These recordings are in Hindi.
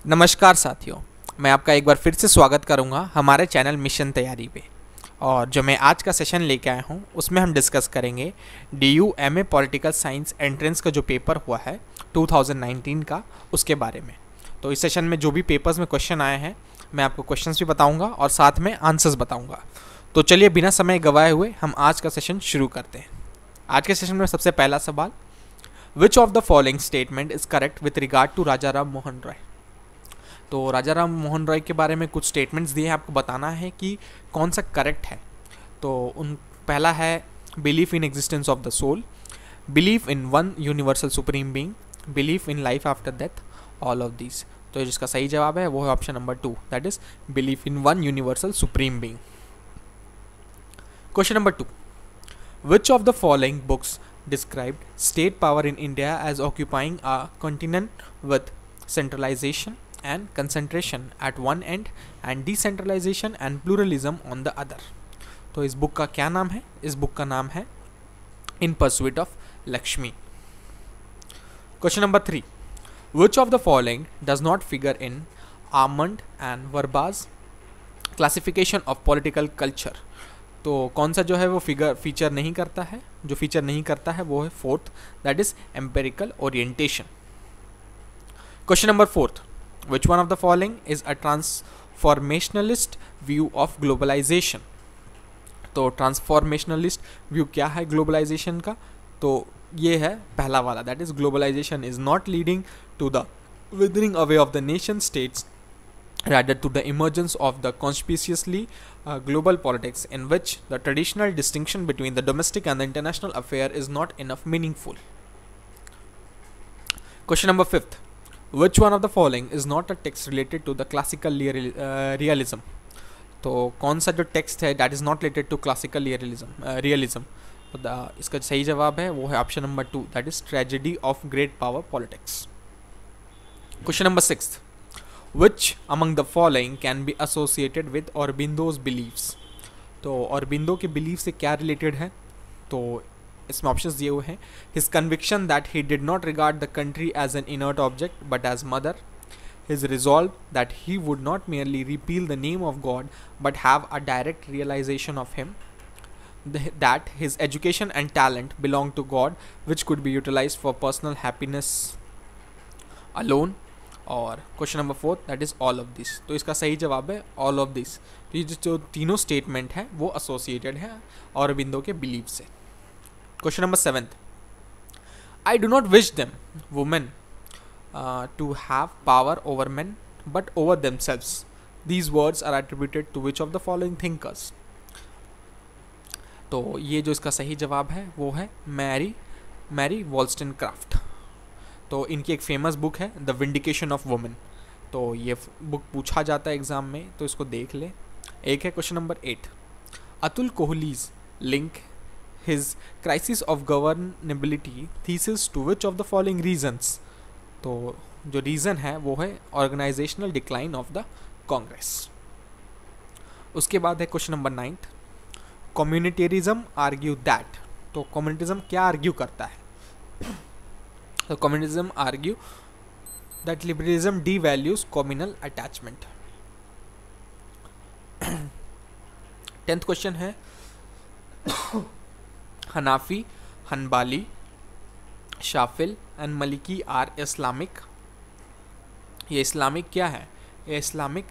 नमस्कार साथियों, मैं आपका एक बार फिर से स्वागत करूंगा हमारे चैनल मिशन तैयारी पे। और जो मैं आज का सेशन लेके आया हूं उसमें हम डिस्कस करेंगे DU MA political science entrance का जो पेपर हुआ है 2019 का, उसके बारे में। तो इस सेशन में जो भी पेपर्स में क्वेश्चन आए हैं मैं आपको क्वेश्चंस भी बताऊंगा और साथ में आंसर्स बताऊंगा। तो चलिए बिना समय गवाए हुए हम आज का सेशन शुरू करते हैं। आज के सेशन में सबसे पहला सवाल, which of the following statement is correct with regard to Raja Ram Mohan Roy. तो राजा राम मोहन रॉय के बारे में कुछ स्टेटमेंट्स दिए हैं, आपको बताना है कि कौन सा करेक्ट है। तो उन पहला है belief in existence of the soul, belief in one universal supreme being, belief in life after death, all of these. तो जिसका सही जवाब है वो है option number 2, that is belief in one universal supreme being. Question number 2, which of the following books described state power in India as occupying a continent with centralization and concentration at one end and decentralization and pluralism on the other। तो इस बुक का क्या नाम है? इस बुक का नाम है in pursuit of Lakshmi. Question number 3, which of the following does not figure in Almond and Verba's classification of political culture. तो कौन सा जो है वो फीचर नहीं करता है? जो फीचर नहीं करता है वो है fourth, that is empirical orientation. Question number 4, which one of the following is a transformationalist view of globalisation. तो ट्रांसफॉर्मेशनलिस्ट व्यू क्या है ग्लोबलाइजेशन का? तो ये है पहला वाला, that is globalization is not leading to the withering away of the nation states, rather to the emergence of the conspicuously global politics in which the traditional distinction between the domestic and the international affair is not enough meaningful। Question number 5, which one of the following is not a text related to the classical realism। तो कौन सा जो टेक्स्ट है that is not related to classical realism। तो इसका सही जवाब है वो है option number 2, that is tragedy of great power politics। Question number 6, which among the following can be associated with Aurobindo's beliefs। तो औरबिंदो के बिलीफ से क्या रिलेटेड है? तो इसमें ऑप्शंस दिए हुए हैं, his conviction that he did not regard the country as an inert object but as mother, his resolve that he would not merely repeal the name of God but have a direct realization of him, that his education and talent belonged to God which could be utilized for personal happiness alone, और question number 4, that is all of this. तो इसका सही जवाब है ऑल ऑफ दिस। तो ये जो तीनों स्टेटमेंट है वो एसोसिएटेड है औरबिंदो के बिलीव से। Question number 7, I do not wish them women to have power over man but over themselves, these words are attributed to which of the following thinkers. तो ये जो इसका सही जवाब है वो है मैरी वॉल्स्टनक्राफ्ट। तो इनकी एक फेमस बुक है द विंडिकेशन ऑफ वुमेन। तो ये बुक पूछा जाता है एग्जाम में, तो इसको देख ले। एक है question number 8, Atul Kohli's link his crisis of governability thesis to which of the following reasons. तो जो रीज़न है वो है organisational decline of the Congress. उसके बाद है question number 9, communitarianism argue that. तो कम्युनिटिज्म क्या आर्ग्यू करता है? तो communism argue that liberalism devalues communal attachment। 10th question है, Hanafi, Hanbali, Shafi'i and Maliki are Islamic. ये इस्लामिक क्या है? ये इस्लामिक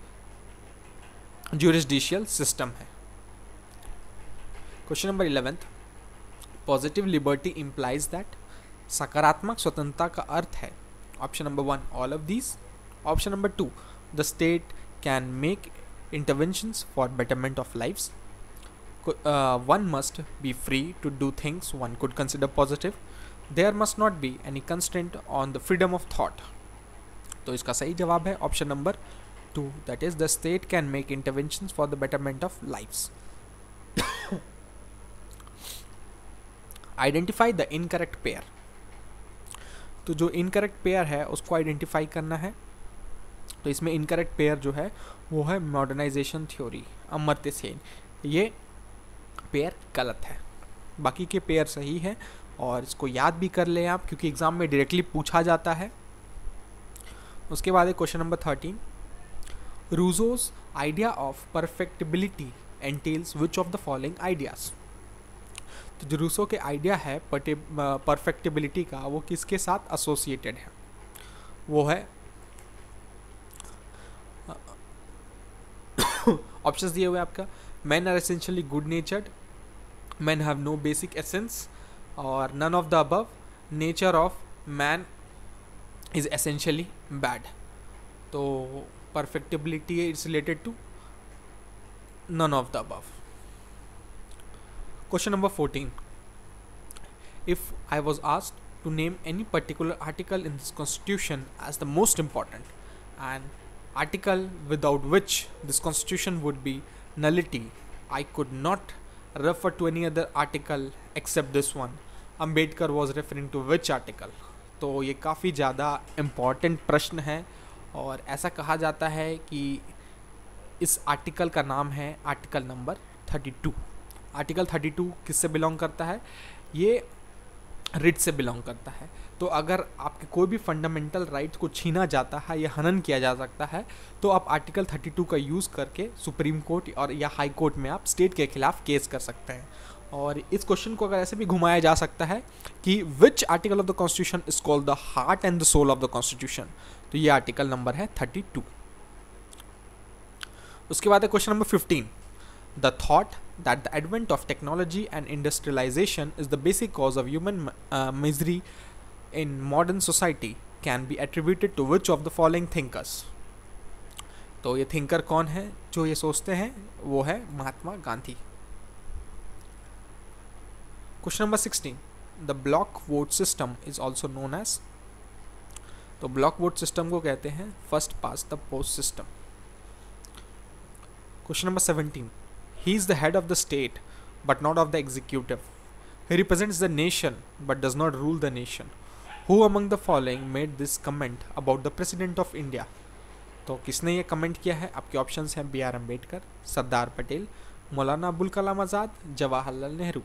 ज्यूरिसडिशियल सिस्टम है। Question number 11, positive liberty implies that. सकारात्मक स्वतंत्रता का अर्थ है option number 1, all of these, option number 2, the state can make interventions for betterment of lives, one must be free to do things one could consider positive, there must not be any constraint on the freedom of thought. तो इसका सही जवाब है option number 2, that is the state can make interventions for the betterment of lives. Identify the incorrect pair. तो जो इनकरेक्ट पेयर है उसको आइडेंटिफाई करना है। तो इसमें इनकरेक्ट पेयर जो है वो है मॉडर्नाइजेशन थ्योरी, अमर्त्य सेन। ये पेयर गलत है, बाकी के पेयर सही है और इसको याद भी कर लें आप क्योंकि एग्ज़ाम में डायरेक्टली पूछा जाता है। उसके बाद है question number 13, Rousseau's idea of perfectibility entails which of the following ideas. तो जो रूसो के आइडिया है परफेक्टिबिलिटी का, वो किसके साथ एसोसिएटेड है? वो है ऑप्शंस दिए हुए आपका, man are essentially good natured, man have no basic essence, और none of the above, nature of man is essentially bad. तो perfectibility is related to none of the above. Question number 14, if I was asked to name any particular article in this constitution as the most important, and article without which this constitution would be nullity, I could not refer to any other article except this one. Ambedkar was referring to which article? तो ये काफ़ी ज़्यादा इम्पॉर्टेंट प्रश्न है, और ऐसा कहा जाता है कि इस आर्टिकल का नाम है आर्टिकल नंबर 32। आर्टिकल 32 किससे बिलोंग करता है? ये रिट से बिलोंग करता है। तो अगर आपके कोई भी फंडामेंटल राइट्स को छीना जाता है या हनन किया जा सकता है, तो आप आर्टिकल 32 का यूज़ करके सुप्रीम कोर्ट और या हाई कोर्ट में आप स्टेट के खिलाफ केस कर सकते हैं। और इस क्वेश्चन को अगर ऐसे भी घुमाया जा सकता है कि which article of the constitution is called the heart and the soul of the constitution, तो ये आर्टिकल नंबर है 32। उसके बाद है question number 15, the thought that the advent of technology and industrialization is the basic cause of human misery in modern society can be attributed to which of the following thinkers? तो ये थिंकर कौन है जो ये सोचते हैं? वो है Mahatma Gandhi. Question number 16, the block vote system is also known as, तो ब्लॉक वोट सिस्टम को कहते हैं first pass the post system. Question number 17, he is the head of the state but not of the executive. He represents the nation but does not rule the nation. Who among the following made this comment about the president of India? तो किसने ये कमेंट किया है? आपके ऑप्शंस हैं B R Ambedkar, Sardar Patel, Maulana Abul Kalam Azad, Jawaharlal Nehru.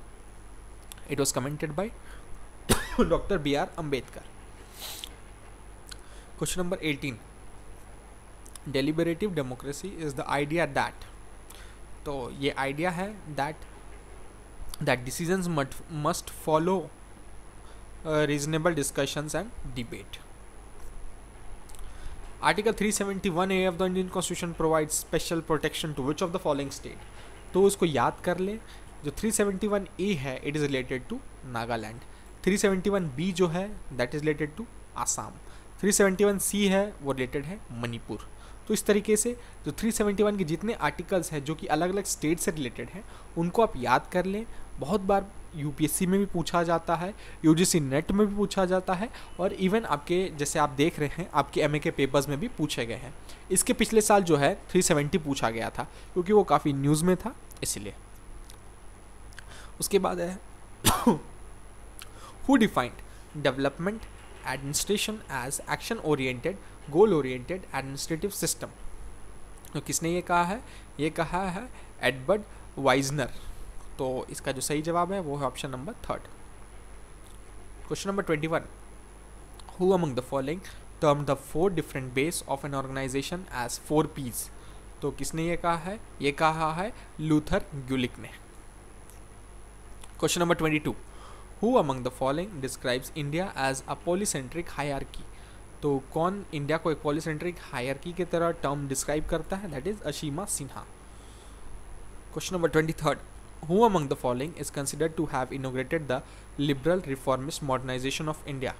It was commented by doctor B R Ambedkar. Question number 18, deliberative democracy is the idea that, तो ये आइडिया है that decisions must follow reasonable discussions and debate. Article 371A of the Indian Constitution provides special protection to which of the following state? तो उसको याद कर ले, जो 371A है it is related to Nagaland, 371B जो है that is related to Assam, 371C है वो रिलेटेड है मणिपुर। तो इस तरीके से जो 371 के जितने आर्टिकल्स हैं जो कि अलग अलग स्टेट से रिलेटेड हैं उनको आप याद कर लें। बहुत बार यूपीएससी में भी पूछा जाता है, यूजीसी नेट में भी पूछा जाता है, और इवन आपके जैसे आप देख रहे हैं आपके एमए के पेपर्स में भी पूछे गए हैं। इसके पिछले साल जो है 370 पूछा गया था क्योंकि वो काफ़ी न्यूज़ में था इसलिए। उसके बाद है who defined development administration as action oriented goal oriented administrative system? तो किसने ये कहा है? ये कहा है एडवर्ड वाइजनर। तो इसका जो सही जवाब है वो है option number 3। Question number 21, who among the following term the 4 different base of an organization as 4 Ps? तो किसने ये कहा है? ये कहा है लूथर ग्यूलिक ने। Question number 22, who among the following describes India as a polycentric hierarchy? तो कौन इंडिया को एक पॉलीसेंट्रिक हायरार्की की तरह टर्म डिस्क्राइब करता है? That is Ashima Sinha. Question number 23, who among the following is considered to have inaugurated the liberal reformist modernisation of India?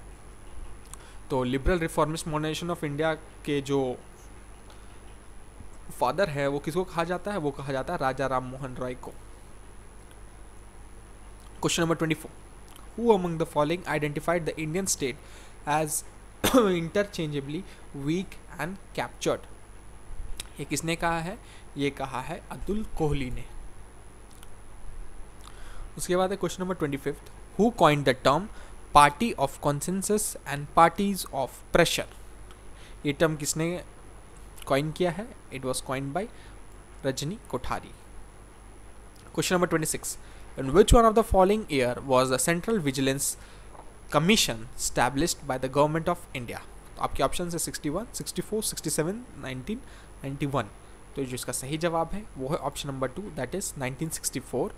तो liberal reformist modernisation of India के जो फादर है वो किसको कहा जाता है? वो कहा जाता है राजा राम मोहन रॉय को। Question number 24, who among the following identified the Indian state as interchangeably weak and captured? ये किसने कहा है? ये कहा है अतुल कोहली ने। उसके बाद है question number 25, who coined the term party of consensus and parties of pressure? ये टर्म किसने कॉइन किया है? It was coined by Rajni Kothari. Question number 26, in which one of the following year was the Central Vigilance Commission established by the government of India? तो आपके ऑप्शन है 61, 64, 67, 19, 91। तो जो इसका सही जवाब है वो है option number 2, that is 1964।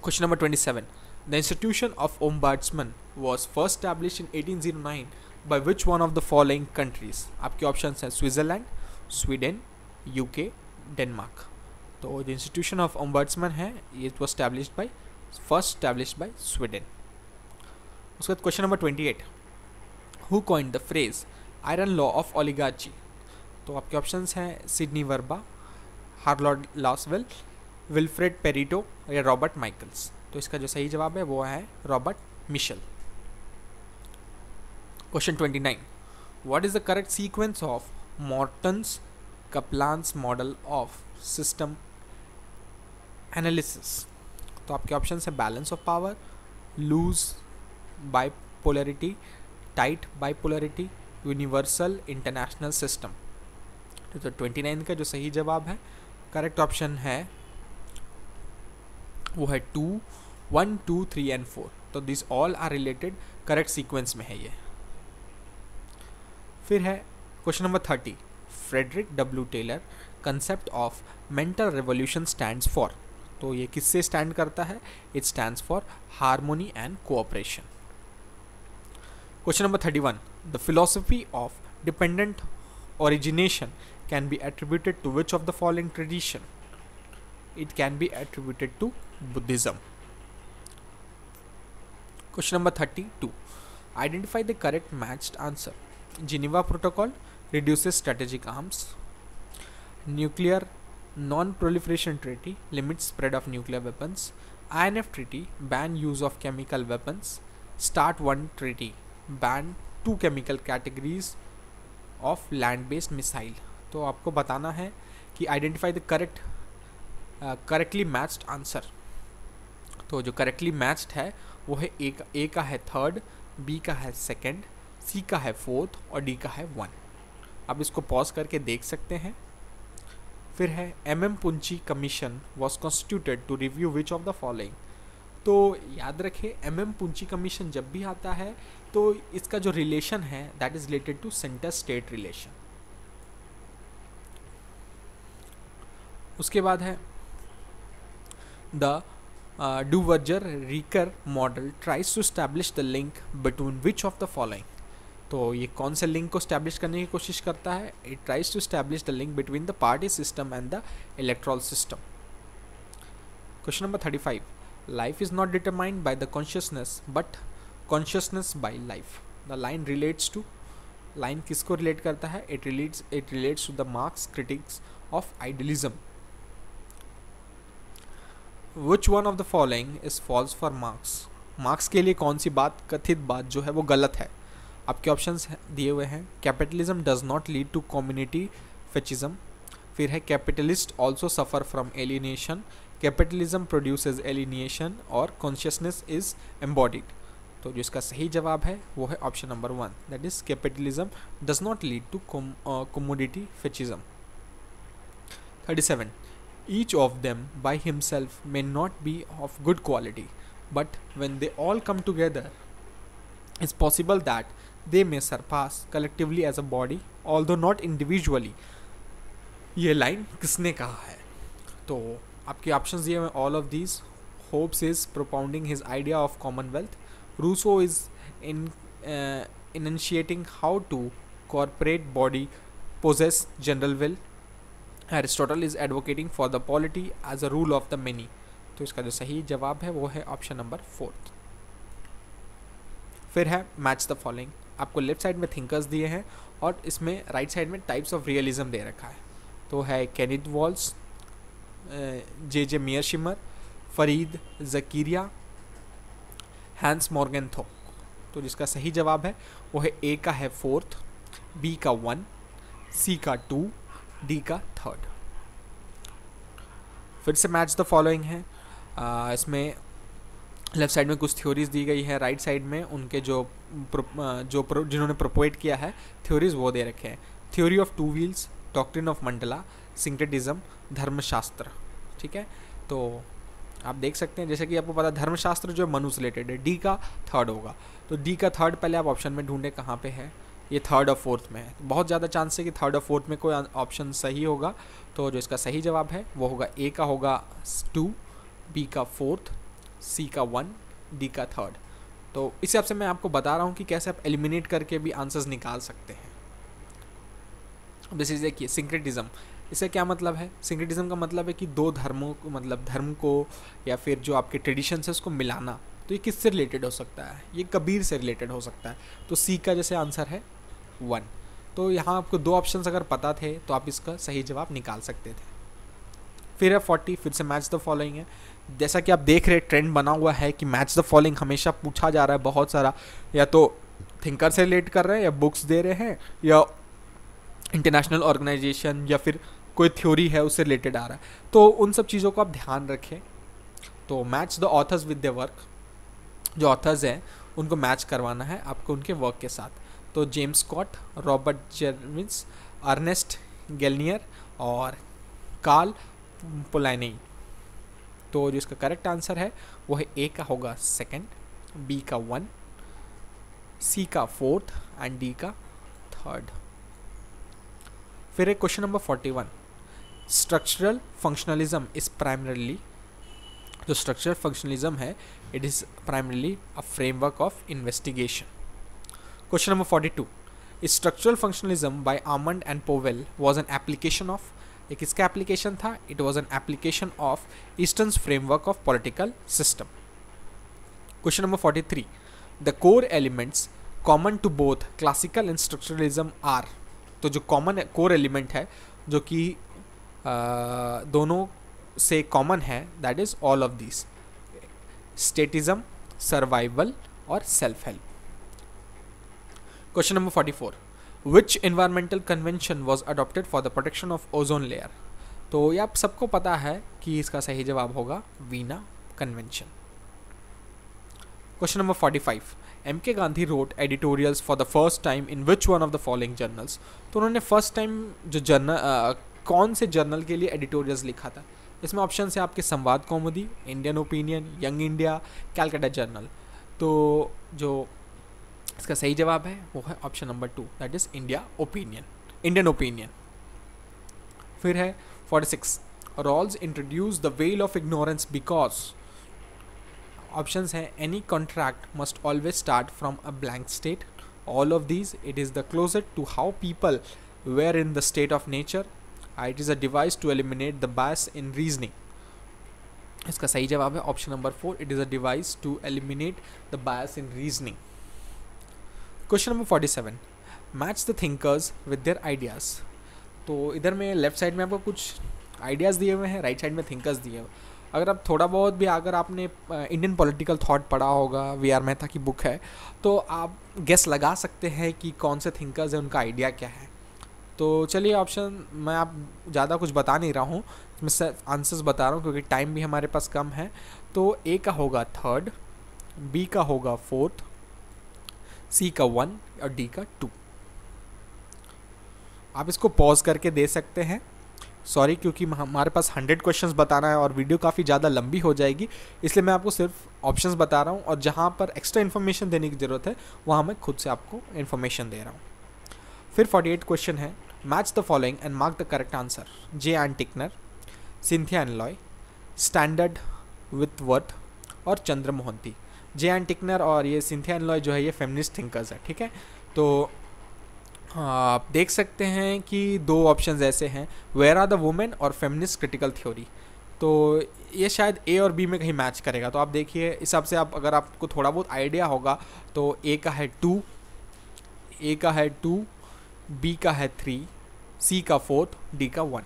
Question number 27, the institution of ombudsman was first established in 1809 by which one of the following countries. आपके ऑप्शन हैं स्विट्जरलैंड, स्वीडन, यूके, डेनमार्क। तो जो इंस्टीट्यूशन ऑफ ओम्बड्समैन है ये was first established by Sweden. उसके बाद question number 28, who coined the phrase iron law of oligarchy. तो आपके ऑप्शंस हैं Sidney Verba, Harold Lasswell, Wilfred Pareto या रॉबर्ट माइकल्स। तो इसका जो सही जवाब है वो है Robert Michel. Question 29, what is the correct sequence of Morton's Kaplan's model of system analysis. तो आपके ऑप्शन है balance of power, loose bipolarity, tight bipolarity, universal international system. तो 29 का जो सही जवाब है करेक्ट ऑप्शन है वो है 2, 1, 2, 3 एंड 4। तो this all are related, correct sequence में है ये। फिर है question number 30, Frederick W Taylor concept of mental revolution stands for. तो ये किससे स्टैंड करता है? It stands for harmony and cooperation. Question number 31, the philosophy of dependent origination can be attributed to which of the following tradition? It can be attributed to Buddhism. Question number 32, identify the correct matched answer. Geneva Protocol reduces strategic arms. Nuclear Non-Proliferation Treaty limits spread of nuclear weapons. INF Treaty ban use of chemical weapons. START 1 Treaty ban 2 chemical categories of land based missile. तो आपको बताना है कि identify the correctly matched answer. तो जो करेक्टली मैच्ड है वो है ए का है थर्ड, बी का है सेकंड, सी का है फोर्थ और डी का है 1। आप इसको पॉज करके देख सकते हैं। फिर है M Punchhi commission was constituted to review which of the following. तो याद रखें एम पुंची कमीशन जब भी आता है तो इसका जो रिलेशन है that is related to centre state relation. उसके बाद है the Duverger Riker model tries to establish the link between which of the following. तो ये कौन से लिंक को स्टैब्लिश करने की कोशिश करता है? It tries to establish the link between the party system and the electoral system. Question number 35, life is not determined by the consciousness but consciousness by life. The line relates to, line किसको relate करता है? It relates to the Marx critics of idealism. Which one of the following is false for Marx? Marx के लिए कौन सी बात, कथित बात जो है वो गलत है? आपके ऑप्शंस दिए हुए हैं, capitalism does not lead to community fetishism. फिर है capitalist also suffer from alienation, capitalism produces alienation और कॉन्शियसनेस इज एम्बॉडीड। तो जो इसका सही जवाब है वो है option number 1, that is capitalism does not lead to commodity fetishism. 37, each of them by himself may not be of good quality but when they all come together is possible that they may surpass collectively as a body although not individually. ये लाइन किसने कहा है? तो आपके ऑप्शंस दिए हुए all of these. Hobbes is propounding his idea of commonwealth, Rousseau is initiating how to corporate body poses general will, Aristotle is advocating for the polity as a rule of the many. तो इसका जो सही जवाब है वो है ऑप्शन नंबर 4। फिर है मैच द फॉलोइंग। आपको लेफ्ट साइड में थिंकर्स दिए हैं और इसमें राइट साइड में टाइप्स ऑफ रियलिज्म दे रखा है। तो है केनिथ वॉल्स, जे मियरशिमर, फरीद जकीरिया, हैंस मॉर्गेनथो। तो जिसका सही जवाब है वो है ए का है 4th, बी का 1, सी का 2, डी का 3rd। फिर से मैच द फॉलोइंग है। इसमें लेफ्ट साइड में कुछ थ्योरीज दी गई है, राइट साइड में उनके जिन्होंने प्रोपोएट किया है थ्योरीज वो दे रखे हैं। Theory of 2 wheels, doctrine of mandala, syncretism, Dharmashastra. ठीक है, तो आप देख सकते हैं जैसे कि आपको पता धर्मशास्त्र जो मनु से रिलेटेड है, डी का थर्ड होगा, तो डी का थर्ड पहले आप ऑप्शन में ढूंढे कहाँ पे है, ये थर्ड और फोर्थ में है। बहुत ज़्यादा चांस है कि थर्ड और फोर्थ में कोई ऑप्शन सही होगा, तो जो इसका सही जवाब है वो होगा ए का होगा 2, बी का 4th, सी का 1, डी का 3rd। तो इस हिसाब से मैं आपको बता रहा हूँ कि कैसे आप एलिमिनेट करके भी आंसर्स निकाल सकते हैं। अब जैसे देखिए सिंक्रेटिज्म, इससे क्या मतलब है? सिंक्रेटिज्म का मतलब है कि दो धर्मों को, मतलब धर्म को या फिर जो आपके ट्रेडिशंस है उसको मिलाना। तो ये किससे रिलेटेड हो सकता है? ये कबीर से रिलेटेड हो सकता है। तो सी का जैसे आंसर है 1। तो यहाँ आपको दो ऑप्शंस अगर पता थे तो आप इसका सही जवाब निकाल सकते थे। फिर है 40, फिर से मैच द फॉलोइंग है। जैसा कि आप देख रहे ट्रेंड बना हुआ है कि मैच द फॉलोइंग हमेशा पूछा जा रहा है बहुत सारा, या तो थिंकर से रिलेट कर रहे हैं, या बुक्स दे रहे हैं, या इंटरनेशनल ऑर्गेनाइजेशन, या फिर कोई थ्योरी है उससे रिलेटेड आ रहा है। तो उन सब चीज़ों को आप ध्यान रखें। तो match the author's with the work, जो ऑथर्स हैं उनको मैच करवाना है आपको उनके वर्क के साथ। तो जेम्स स्कॉट, रॉबर्ट जेरविस, अर्नेस्ट गेलनियर और कार्ल पोलानी। तो जो इसका करेक्ट आंसर है वो है ए का होगा 2nd, बी का 1, सी का 4th एंड डी का 3rd। फिर है question number 41, structural functionalism is primarily, जो स्ट्रक्चरल फंक्शनलिज्म है it is primarily a framework of investigation. Question number 42, structural functionalism by Almond and Powell was an application of, ये किसका एप्लीकेशन था? It was an application of Easton's framework of political system. Question number 43, the core elements common to both classical and structuralism are, तो जो कॉमन कोर एलिमेंट है जो कि दोनों से कॉमन है, that is all of this, statism, survival और self help. Question number 44, which environmental convention was adopted for the protection of ozone layer. तो ये आप सबको पता है कि इसका सही जवाब होगा Vienna convention. Question number 45, M K Gandhi wrote editorials for the first time in which one of the following journals. तो उन्होंने फर्स्ट टाइम जो जर्नल कौन से जर्नल के लिए एडिटोरियल्स लिखा था? इसमें ऑप्शन है आपके Sambad Kaumudi, Indian opinion, young India, Calcutta journal. तो जो इसका सही जवाब है वो है option number 2, that is India opinion, Indian opinion. फिर है 46, Rawls introduce the veil of ignorance because, options हैं any contract must always start from a blank state, all of these, it is the closest to how people were in the state of nature, it is a device to eliminate the bias in reasoning. इसका सही जवाब है option number 4, it is a device to eliminate the bias in reasoning. Question number 47, match the thinkers with their ideas. तो इधर में लेफ्ट साइड में आपको कुछ आइडियाज़ दिए हुए हैं, राइट साइड में थिंकर्स दिए हुए। अगर आप थोड़ा बहुत भी, अगर आपने इंडियन पॉलिटिकल थॉट पढ़ा होगा, वी आर मेहता की बुक है, तो आप गेस लगा सकते हैं कि कौन से थिंकर्स हैं, उनका आइडिया क्या है। तो चलिए ऑप्शन मैं आप ज़्यादा कुछ बता नहीं रहा हूँ, मैं सिर्फ आंसर्स बता रहा हूँ क्योंकि टाइम भी हमारे पास कम है। तो ए का होगा 3rd, बी का होगा 4th, सी का 1 और डी का 2। आप इसको पॉज करके दे सकते हैं, सॉरी क्योंकि हमारे पास 100 क्वेश्चंस बताना है और वीडियो काफ़ी ज़्यादा लंबी हो जाएगी, इसलिए मैं आपको सिर्फ ऑप्शंस बता रहा हूँ, और जहाँ पर एक्स्ट्रा इन्फॉर्मेशन देने की ज़रूरत है वहाँ मैं खुद से आपको इन्फॉर्मेशन दे रहा हूँ। फिर 48 क्वेश्चन है, match the following and mark the correct answer. J N Tickner, Cynthia Enloe, standard Whitworth और Chandra Mohanty. J N Tickner और ये सिंथिया एनलॉय जो है ये फेमिनिस्ट थिंकर्स है, ठीक है। तो आप देख सकते हैं कि दो ऑप्शंस ऐसे हैं, वेयर आर द वुमेन और फेमिनिस्ट क्रिटिकल थ्योरी। तो ये शायद ए और बी में कहीं मैच करेगा। तो आप देखिए इस हिसाब से, आप अगर आपको थोड़ा बहुत आइडिया होगा तो ए का है 2, ए का है 2, बी का है 3, सी का 4th, डी का 1।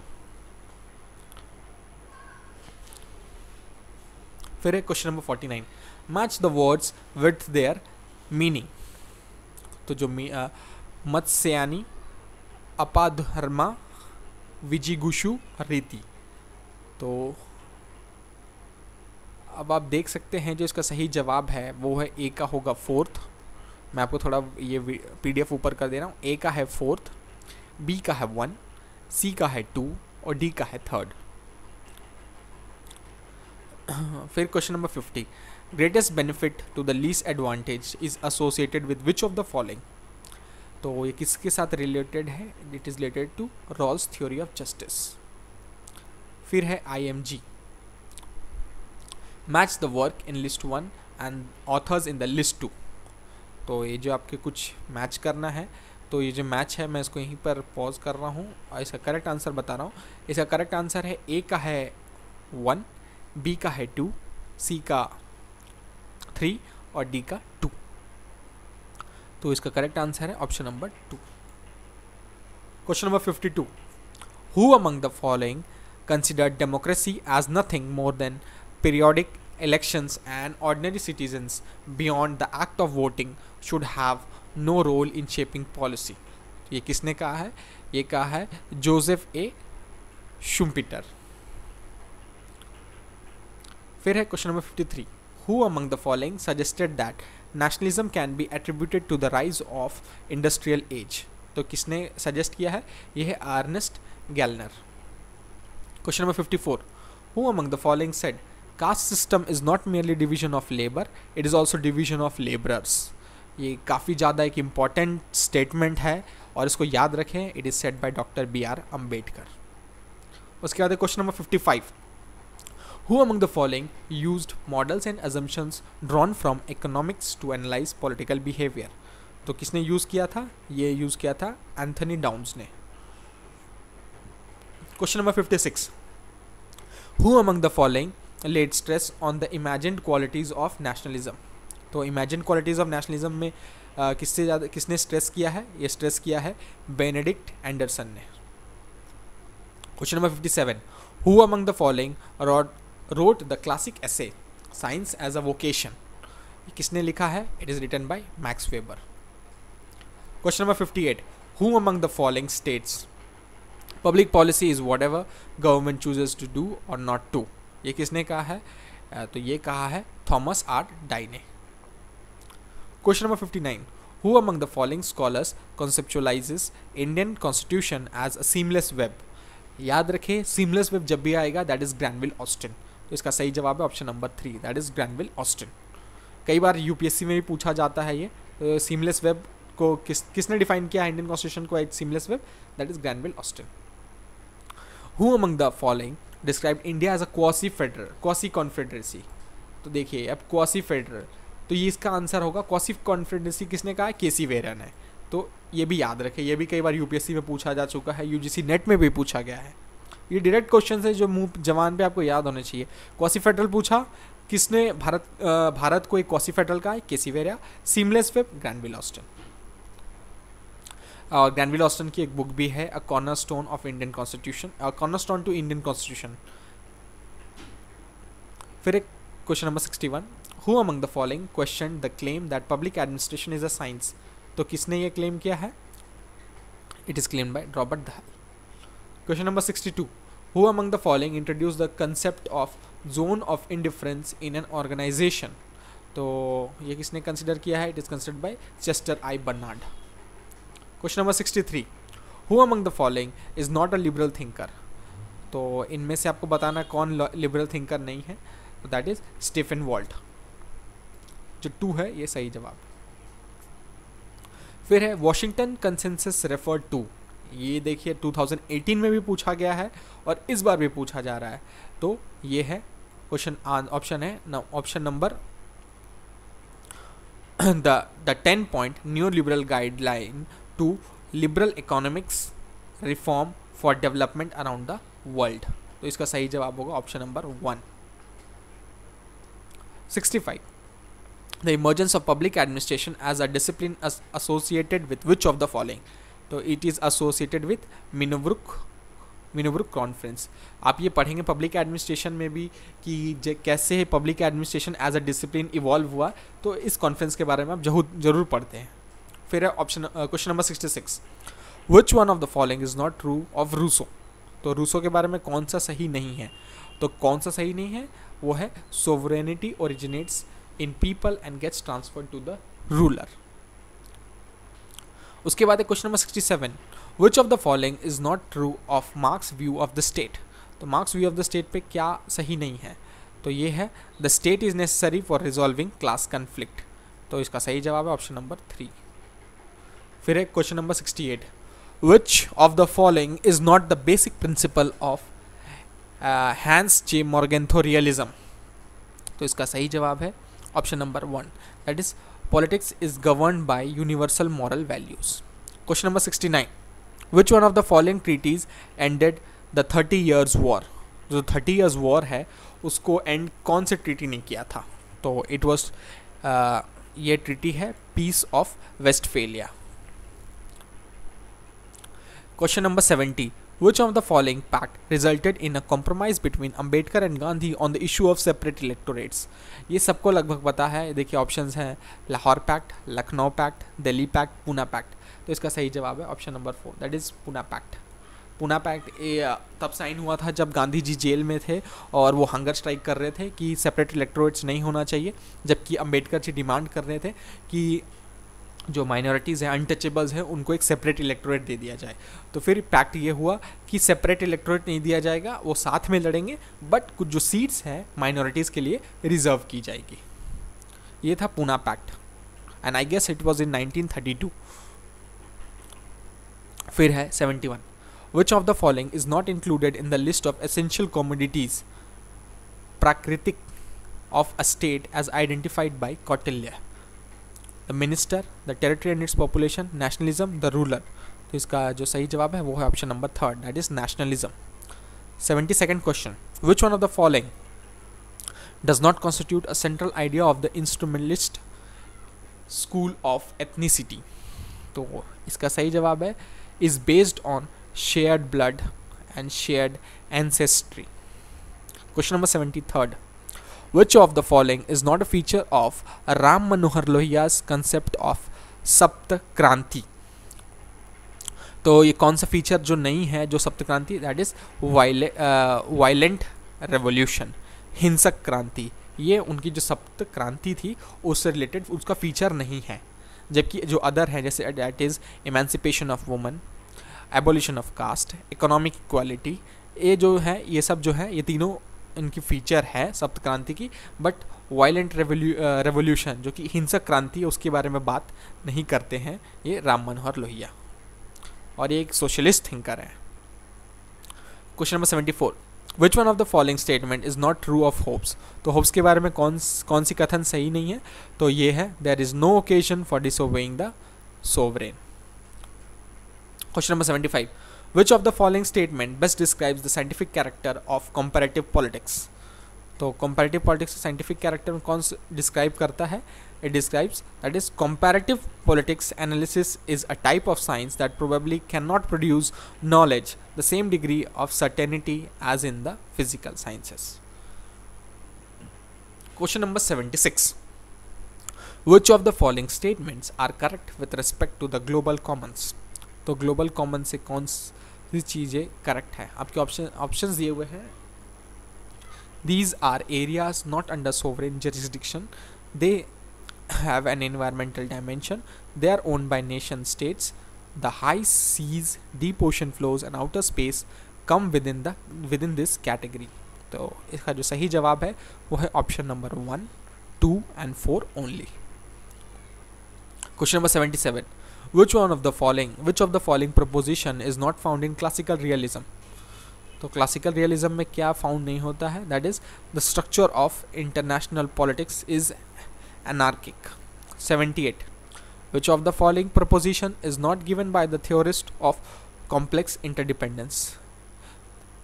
फिर है question number 49, match the words with their meaning. तो जो मत्स्यानी, अपाधर्मा, विजिगुषु, रीति। तो अब आप देख सकते हैं जो इसका सही जवाब है वो है ए का होगा 4th। मैं आपको थोड़ा ये PDF ऊपर कर दे रहा हूँ। ए का है 4th, बी का है 1, सी का है 2 और डी का है 3rd। फिर question number 50, greatest benefit to the least advantage is associated with which of the following. तो ये किसके साथ रिलेटेड है? It is related to Rawls theory of justice. फिर है IMG, match the work in list 1 and authors in the list 2। तो ये जो आपके कुछ मैच करना है, तो ये जो मैच है मैं इसको यहीं पर पॉज कर रहा हूँ और इसका करेक्ट आंसर बता रहा हूँ। इसका करेक्ट आंसर है A का है 1, B का है 2, C का 3 और D का 2। तो इसका करेक्ट आंसर है option number 2। Question number 52, who among the following considered democracy as nothing more than periodic elections and ordinary citizens beyond the act of voting should have no role in shaping policy। ये किसने कहा है? ये कहा है जोसेफ ए शुम्पिटर। फिर है question number 53, who among the following suggested that nationalism can be attributed to the rise of industrial age. तो किसने सजेस्ट किया है? ये है Ernest Gellner. Question number 54, who among the following said caste system is not merely division of labor, it is also division of laborers। ये काफ़ी ज़्यादा एक इम्पॉर्टेंट स्टेटमेंट है और इसको याद रखें। It is said by doctor BR Ambedkar. उसके बाद question number 55, who among the following used models and assumptions drawn from economics to analyze political behavior। तो किसने यूज़ किया था? ये यूज़ किया था एंथनी डाउन्स ने। Question number 56, who among the following laid stress on the imagined qualities of nationalism। तो imagined qualities of nationalism में किसने स्ट्रेस किया है? ये स्ट्रेस किया है बेनेडिक्ट एंडरसन ने। Question number 57, who among the following wrote the classic essay science as a vocation। किसने लिखा है? It is written by Max Weber। Question number 58, who among the following states public policy is whatever government chooses to do और नॉट टू। ये किसने कहा है? तो ये कहा है थॉमस आर डाई ने। Question number 59, who among the following scholars conceptualises Indian constitution as a seamless web. याद रखें, सीमलेस वेब जब भी आएगा दैट इज ग्रैनविल ऑस्टिन। तो इसका सही जवाब है option number 3, that is Granville Austin. कई बार UPSC में भी पूछा जाता है ये। सीमलेस वेब को किसने डिफाइन किया इंडियन कॉन्स्टिट्यूशन को as seamless web? That is Granville Austin. Who among the following described India as a quasi confederacy। तो देखिए अब quasi federal, तो ये इसका आंसर होगा quasi confederacy किसने कहा है? KC वेरन है। तो ये भी याद रखें, ये भी कई बार UPSC में पूछा जा चुका है, UGC नेट में भी पूछा गया है। ये डायरेक्ट क्वेश्चन है जो मुंह जवान पे आपको याद होने चाहिए। क्वासी फेडरल पूछा, किसने भारत को एक क्वासी फेडरल कहा है? KC Wheare. Seamless web Granville Austin. Granville Austin की एक बुक भी है, a cornerstone of Indian constitution, cornerstone to Indian constitution. फिर एक question number 61, who among the following question the claim that public administration is a science. तो किसने ये क्लेम किया है? It is claimed by Robert Dahl. Question number 62, who among the following introduce the concept of zone of indifference in an organization. तो ये किसने कंसिडर किया है? It is considered by Chester I Barnard. Question number 63, who among the following is not a liberal thinker. तो इनमें से आपको बताना कौन लिबरल थिंकर नहीं है। तो दैट इज स्टीफन वॉल्ट। जो 2 है ये सही जवाब। फिर है वॉशिंगटन कंसेंसस रेफर्ड टू। ये देखिए 2018 में भी पूछा गया है और इस बार भी पूछा जा रहा है। तो ये है क्वेश्चन, ऑप्शन है option number the 10-point new liberal guideline to liberal economics reform for development around the world। तो इसका सही जवाब होगा option number 1। 65, the emergence of public administration as a discipline associated with which of the following। तो it is associated with Minnowbrook conference. आप ये पढ़ेंगे पब्लिक एडमिनिस्ट्रेशन में भी कि कैसे public administration as a discipline evolve हुआ। तो इस कॉन्फ्रेंस के बारे में आप जरूर पढ़ते हैं। फिर है option question number 66, which one of the following is not true of Rousseau. तो रूसो के बारे में कौन सा सही नहीं है? तो कौन सा सही नहीं है? वो है sovereignty originates in people and gets transferred to the ruler. उसके बाद है question number 67, which of the following is not true of Marx's view of the state. तो Marx's view of the state पे क्या सही नहीं है? तो ये है the state is necessary for resolving class conflict. तो इसका सही जवाब है ऑप्शन नंबर 3। फिर है question number 68, which of the following is not the basic principle of Hans J Morgenthau realism. तो इसका सही जवाब है option number 1, that is politics is governed by universal moral values. Question number 69, which one of the following treaties ended the 30 years war. जो 30 ईयर्स वॉर है उसको एंड कौन से ट्रीटी ने किया था? तो इट वॉज ये ट्रीटी है peace of Westphalia. Question number 70, which of the following pact resulted in a compromise between Ambedkar and Gandhi on the issue of separate electorates? ये सबको लगभग पता है। देखिए ऑप्शंस हैं Lahore pact, Lucknow pact, Delhi pact, Poona pact. तो इसका सही जवाब है option number 4, that is Poona pact. Poona pact ये तब साइन हुआ था जब गांधी जी जेल में थे और वो हंगर स्ट्राइक कर रहे थे कि सेपरेट इलेक्टोरेट्स नहीं होना चाहिए, जबकि अंबेडकर जी डिमांड कर रहे थे कि जो माइनॉरिटीज़ हैं, अनटचेबल्स हैं, उनको एक सेपरेट इलेक्टोरेट दे दिया जाए। तो फिर पैक्ट ये हुआ कि सेपरेट इलेक्टोरेट नहीं दिया जाएगा, वो साथ में लड़ेंगे, बट कुछ जो सीट्स हैं माइनॉरिटीज़ के लिए रिजर्व की जाएगी। ये था Poona pact and I guess it was in 1932। फिर है 71, which of the following is not included in the list of essential commodities प्राकृतिक of a state as identified by Kautilya. The minister, the territory and its population, nationalism, the ruler. तो इसका जो सही जवाब है वो है option number 3, that is nationalism. 72nd question, which one of the following does not constitute a central idea of the instrumentalist school of ethnicity. तो इसका सही जवाब है is based on shared blood and shared ancestry. Question number 73, which of the following is not a feature of Ram Manohar Lohhia's concept of सप्त क्रांति। तो ये कौन सा फीचर जो नहीं है जो सप्त क्रांति, दैट इज वायलेंट रेवोल्यूशन, हिंसक क्रांति। ये उनकी जो सप्त क्रांति थी उससे रिलेटेड उसका फीचर नहीं है, जबकि जो अदर है जैसे that is emancipation of woman, abolition of caste, economic equality, ये जो है ये सब जो है ये तीनों इनकी फीचर है सप्त क्रांति की, बट वायलेंट रेवोल्यूशन जो कि हिंसक क्रांति है उसके बारे में बात नहीं करते हैं ये राम मनोहर लोहिया, और ये एक सोशलिस्ट थिंकर है। Question number 74, which one of the following statement is not true of hopes. तो होप्स के बारे में कौन सी कथन सही नहीं है? तो ये है there is no occasion for disobeying the sovereign. Question number 75, which of the following statement best describes the scientific character of comparative politics। तो comparative politics scientific character में कौन describe करता है? It describes that is comparative politics analysis is a type of science that probably cannot produce knowledge the same degree of certainty as in the physical sciences। Question number 76, which of the following statements are correct with respect to the global commons। तो ग्लोबल कॉमन से कौन सी चीज़ें करेक्ट है? आपके ऑप्शंस दिए हुए हैं। These are areas not under sovereign jurisdiction, they have an environmental dimension, they are owned by nation states, the high seas, deep ocean floors and outer space come within this category. तो इसका जो सही जवाब है वो है option number 1, 2 and 4 only. Question number 77, which of the following proposition is not found in classical realism। तो classical realism में क्या फाउंड नहीं होता है? that is the structure of international politics is anarchic। 78, which of the following proposition is not given by the theorist of complex interdependence।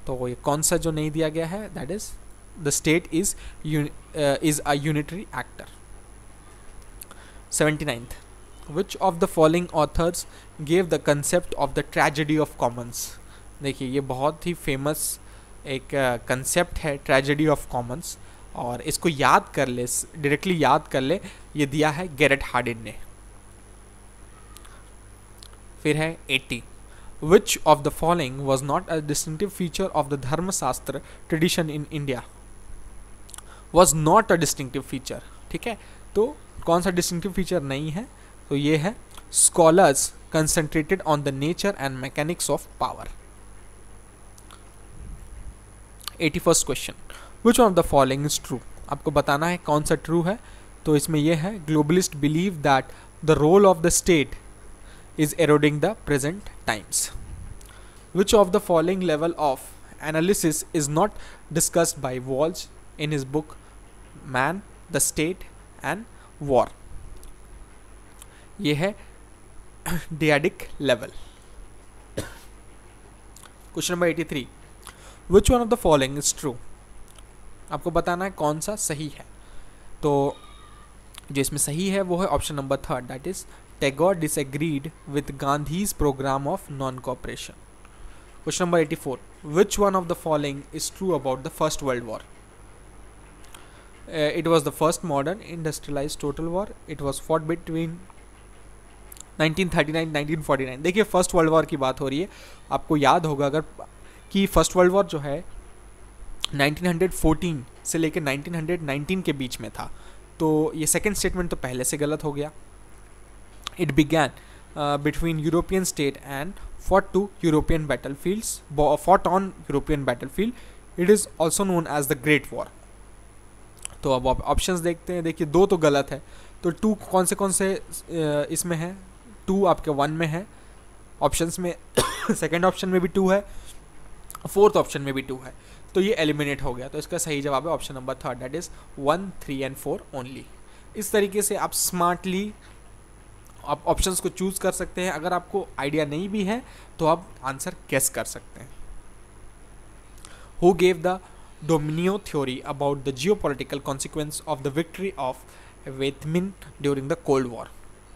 तो ये कौन सा जो नहीं दिया गया है? that is the state is a unitary actor। 79th, which of the following authors gave the concept of the tragedy of commons। देखिए ये बहुत ही फेमस एक कंसेप्ट है ट्रेजेडी ऑफ कॉमन्स, और इसको याद कर ले, डायरेक्टली याद कर ले, ये दिया है गैरेट हार्डिन ने। फिर है 80, which of the following was not a distinctive feature of the धर्मशास्त्र tradition in India। was not a distinctive feature, ठीक है। तो कौन सा डिस्टिंक्टिव फीचर नहीं है? तो ये है scholars concentrated on the nature and mechanics of power। 81st question, which one of the following is true, आपको बताना है कौन सा ट्रू है। तो इसमें यह है, globalist believe that the role of the state is eroding the present times. Which of the following level of analysis is not discussed by Walsh in his book Man, the State and War? ये है dyadic level. Question number 83. Which one of the following is true? आपको बताना है कौन सा सही है। तो जो इसमें सही है वो है option number 3, that is Tagore disagreed with Gandhi's program of non-cooperation. Question number 84. Which one of the following is true about the First World War? It was the first modern industrialized total war. It was fought between 1939-1949. देखिए फर्स्ट वर्ल्ड वॉर की बात हो रही है, आपको याद होगा अगर कि फर्स्ट वर्ल्ड वॉर जो है 1914 से लेकर 1919 के बीच में था। तो ये सेकेंड स्टेटमेंट तो पहले से गलत हो गया। It began between European state and fought on European battlefield. It is also known as the Great War. तो अब आप ऑप्शंस देखते हैं, देखिए दो तो गलत है, तो टू कौन से इसमें है, टू आपके 1 में है ऑप्शंस में सेकेंड ऑप्शन में भी 2 है, फोर्थ ऑप्शन में भी 2 है, तो ये एलिमिनेट हो गया। तो इसका सही जवाब है option number 3, that is 1, 3 and 4 only. इस तरीके से आप स्मार्टली आप ऑप्शंस को चूज कर सकते हैं। अगर आपको आइडिया नहीं भी है तो आप आंसर गेस कर सकते हैं। Who gave the domino theory about the geopolitical consequence of the victory of Viet Minh during the cold war?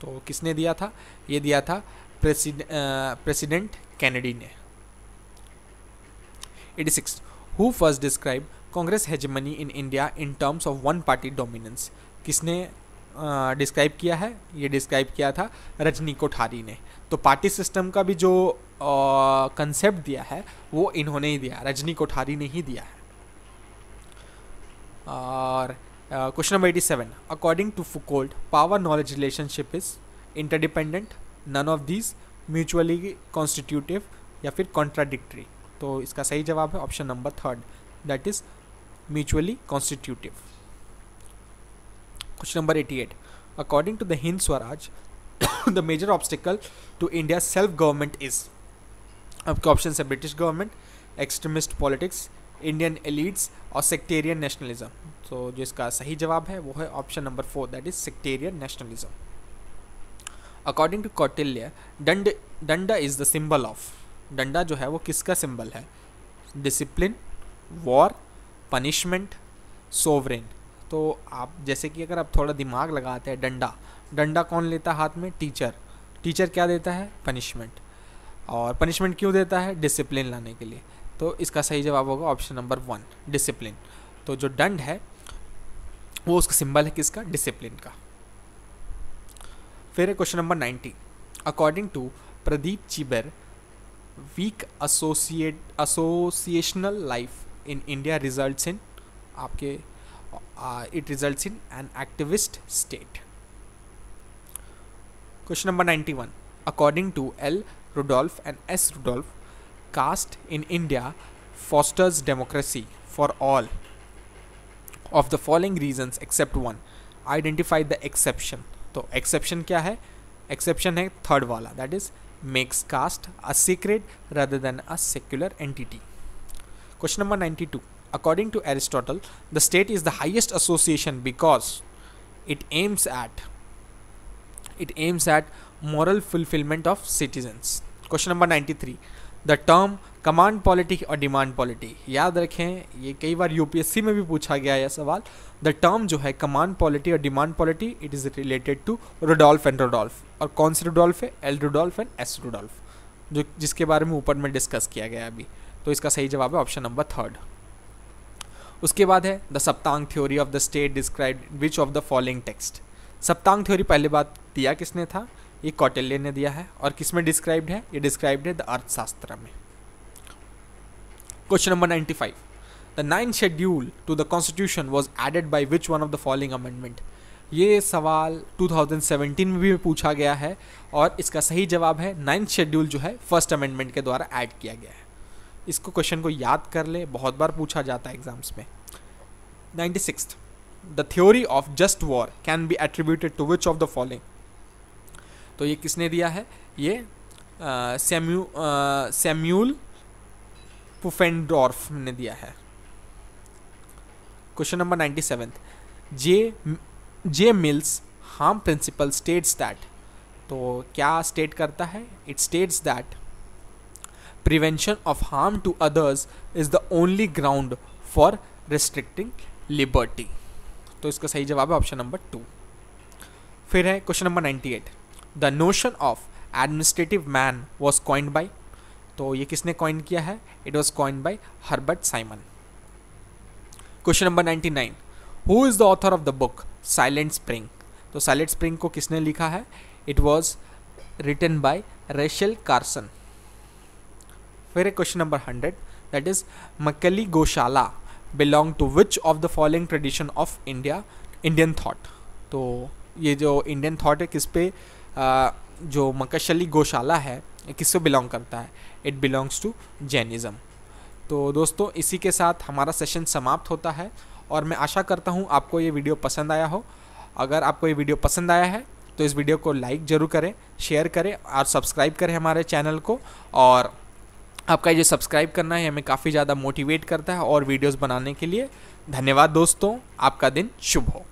तो किसने दिया था? ये दिया था प्रेसिडेंट कैनेडी ने। 86. Who first describe Congress hegemony in India in terms of one party dominance? किसने डिस्क्राइब किया है? ये डिस्क्राइब किया था रजनी कोठारी ने। तो पार्टी सिस्टम का भी जो कंसेप्ट दिया है वो इन्होंने ही दिया, रजनी कोठारी ने ही दिया है। और question number 87. According to Foucault, power knowledge relationship is interdependent, none of these, mutually constitutive या फिर कॉन्ट्राडिक्टरी? तो इसका सही जवाब है option number 3, that is mutually constitutive. Question number 88. According to the Hind Swaraj, the major obstacle to India's self-government is? आपके ऑप्शन है British government, extremist politics, Indian elites और सेक्टेरियन नेशनलिज्म। तो जो इसका सही जवाब है वो है option number 4, that is sectarian nationalism. According to Kautilya, danda is the symbol of? डंडा जो है वो किसका सिंबल है? Discipline, war, punishment, sovereign? तो आप जैसे कि अगर आप थोड़ा दिमाग लगाते हैं, डंडा कौन लेता है हाथ में? टीचर क्या देता है? पनिशमेंट। और पनिशमेंट क्यों देता है? डिसिप्लिन लाने के लिए। तो इसका सही जवाब होगा ऑप्शन नंबर 1, डिसिप्लिन। तो जो दंड है वो उसका सिंबल है किसका? डिसिप्लिन का। फिर है question number 90. According to Pradeep Chhibber, weak associational life in India results in आपके it results in an activist state. Question number 91. According to L. Rudolph and S. Rudolph, caste in India fosters democracy for all of the following reasons except one. Identify the exception. तो exception क्या है? Exception है third वाला, that is makes caste a sacred rather than a secular entity. Question number 92. According to Aristotle, the state is the highest association because it aims at moral fulfillment of citizens. Question number 93. The term command polity और demand polity, याद रखें ये कई बार यूपीएससी में भी पूछा गया है सवाल। द टर्म जो है कमांड पॉलिटी और demand polity, it is related to Rudolph and Rudolph. और कौन से रुडोल्फ है? L Rudolph and S Rudolph, जो जिसके बारे में ऊपर में डिस्कस किया गया अभी। तो इसका सही जवाब है ऑप्शन नंबर 3। उसके बाद है the Saptanga theory of the state described which of the following text? Saptanga theory पहले बात दिया किसने था? ये कौटिल्य ने दिया है। और किस में डिस्क्राइब्ड है? ये डिस्क्राइब्ड है द अर्थशास्त्र में। Question number 95. The 9th schedule to the constitution was added by which one of the following amendment? ये सवाल 2017 में भी पूछा गया है और इसका सही जवाब है 9th शेड्यूल जो है फर्स्ट अमेंडमेंट के द्वारा ऐड किया गया है। इसको क्वेश्चन को याद कर ले, बहुत बार पूछा जाता है एग्जाम्स में। 96th, the theory of just war can be attributed to which of the following. तो ये किसने दिया है? ये सैम्यूल पुफेंडॉर्फ ने दिया है। Question number 97, J Mill's harm principle states that. तो क्या स्टेट करता है? It states that prevention of harm to others is the only ground for restricting liberty. तो इसका सही जवाब है ऑप्शन नंबर 2। फिर है question number 98, the notion of administrative man was coined by. तो ये किसने कॉइन किया है? It was coined by Herbert Simon. Question number 99, who is the author of the book silent spring. तो साइलेंट स्प्रिंग को किसने लिखा है? It was written by Rachel Carson. फिर है question number 100, that is Makkhali Gosala belong to which of the following tradition of Indian thought. तो ये जो इंडियन थॉट है किस पे जो मकशली गौशाला है किससे बिलोंग करता है? It belongs to Jainism. तो दोस्तों इसी के साथ हमारा सेशन समाप्त होता है और मैं आशा करता हूँ आपको ये वीडियो पसंद आया हो। अगर आपको ये वीडियो पसंद आया है तो इस वीडियो को लाइक ज़रूर करें, शेयर करें और सब्सक्राइब करें हमारे चैनल को। और आपका ये सब्सक्राइब करना है हमें काफ़ी ज़्यादा मोटिवेट करता है और वीडियोस बनाने के लिए। धन्यवाद दोस्तों, आपका दिन शुभ हो।